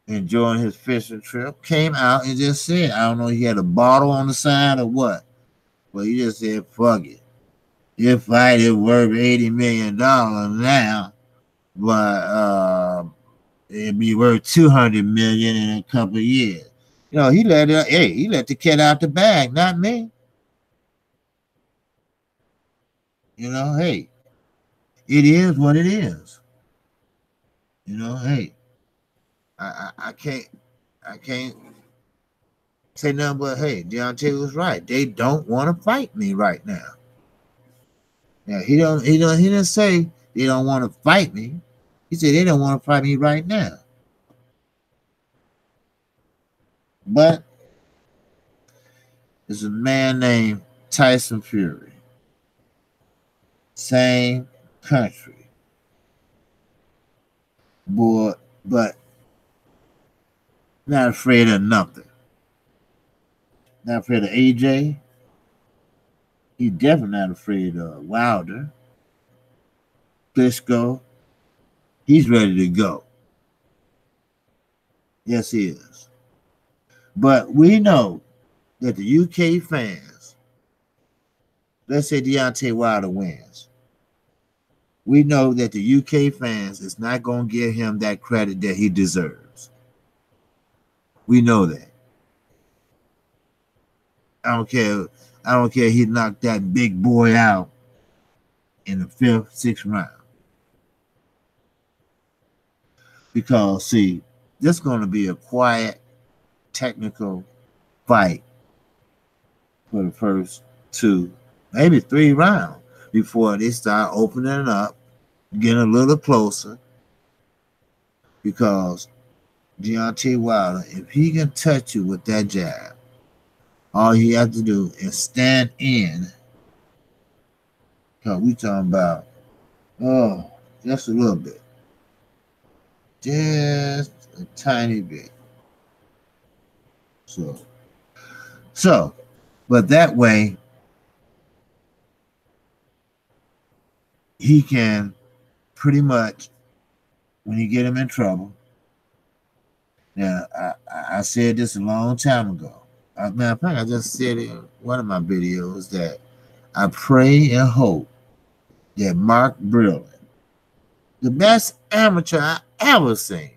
enjoying his fishing trip, came out and just said, I don't know, he had a bottle on the side or what, but he just said, fuck it. Your fight is worth $80 million now, but it'd be worth $200 million in a couple of years. You know, he let the cat out the bag, not me. You know, hey, It is what it is. You know, hey, I can't say nothing but hey, Deontay was right. They don't want to fight me right now. Now he didn't say they don't want to fight me. He said they don't want to fight me right now. But there's a man named Tyson Fury. Same country. Boy, but not afraid of nothing. Not afraid of AJ. He's definitely not afraid of Wilder. Klitschko. He's ready to go. Yes, he is. But we know that the UK fans, let's say Deontay Wilder wins, we know that the UK fans is not going to give him that credit that he deserves. We know that. I don't care. I don't care. He knocked that big boy out in the 5th, 6th round. Because, see, this is going to be a quiet, technical fight for the first 2, maybe 3 rounds before they start opening up, getting a little closer. Because Deontay Wilder, if he can touch you with that jab, all he has to do is stand in. Because we talking about, just a little bit. Just a tiny bit. So, but that way, he can pretty much, when you get him in trouble. Now, I said this a long time ago. Matter of fact, I just said in one of my videos that I pray and hope that Mark Brilliant, the best amateur I ever seen,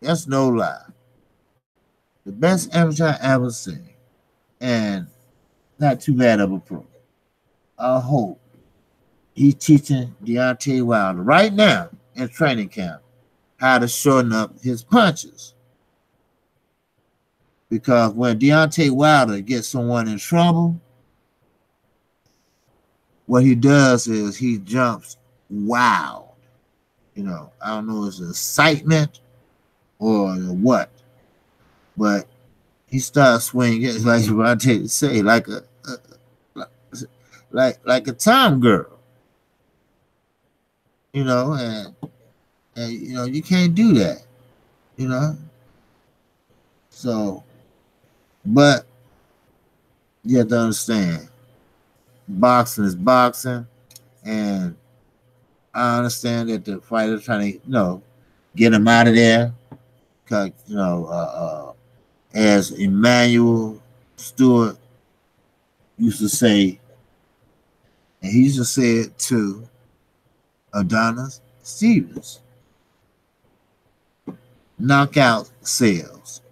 that's no lie, the best amateur I ever seen, and not too bad of a pro. I hope he's teaching Deontay Wilder right now in training camp how to shorten up his punches. Because when Deontay Wilder gets someone in trouble, what he does is he jumps wild. You know, I don't know if it's excitement or what, but he starts swinging like Deontay say, like a time girl. You know, and you know you can't do that. You know, so. But you have to understand, boxing is boxing, and I understand that the fighter's trying to, get him out of there. Cause as Emmanuel Stewart used to say, and he used to say it to Adonis Stevens, knockout sales.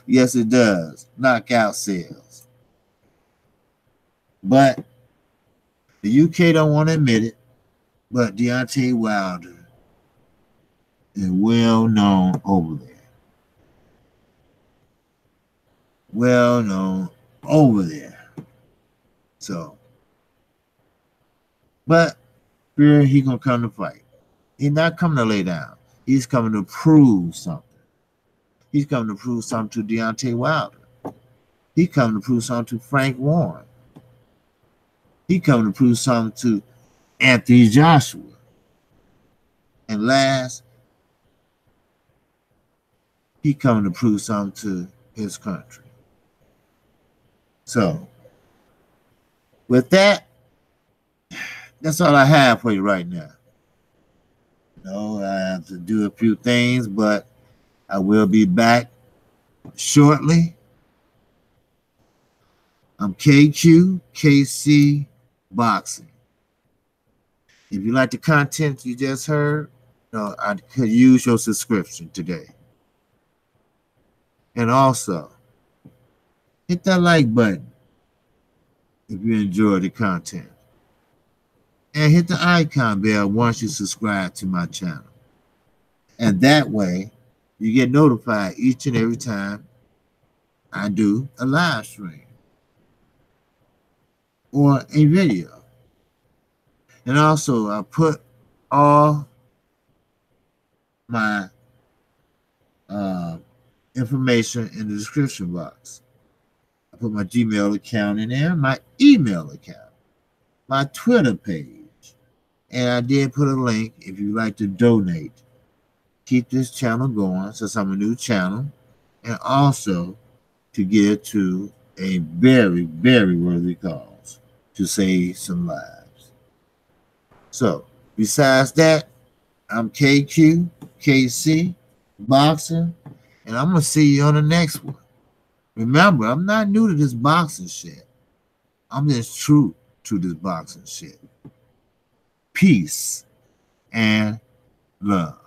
Yes, it does. Knockout sales. But the UK don't want to admit it, but Deontay Wilder is well known over there. Well known over there. So, but here he gonna come to fight. He's not coming to lay down. He's coming to prove something. He's coming to prove something to Deontay Wilder. He's coming to prove something to Frank Warren. He's coming to prove something to Anthony Joshua. And last, he's coming to prove something to his country. So, with that, that's all I have for you right now. I have to do a few things, but I will be back shortly. I'm Kqkc Boxing. If you like the content you just heard, I could use your subscription today. And also, hit that like button if you enjoy the content. and hit the icon bell once you subscribe to my channel. And that way, you get notified each and every time I do a live stream or a video. And also, I put all my information in the description box. I put my Gmail account in there, my email account, my Twitter page, and I did put a link if you'd like to donate. Keep this channel going since I'm a new channel, and also to give to a very, very worthy cause to save some lives. So, besides that, I'm Kqkc Boxing, and I'm going to see you on the next one. Remember, I'm not new to this boxing shit. I'm just true to this boxing shit. Peace and love.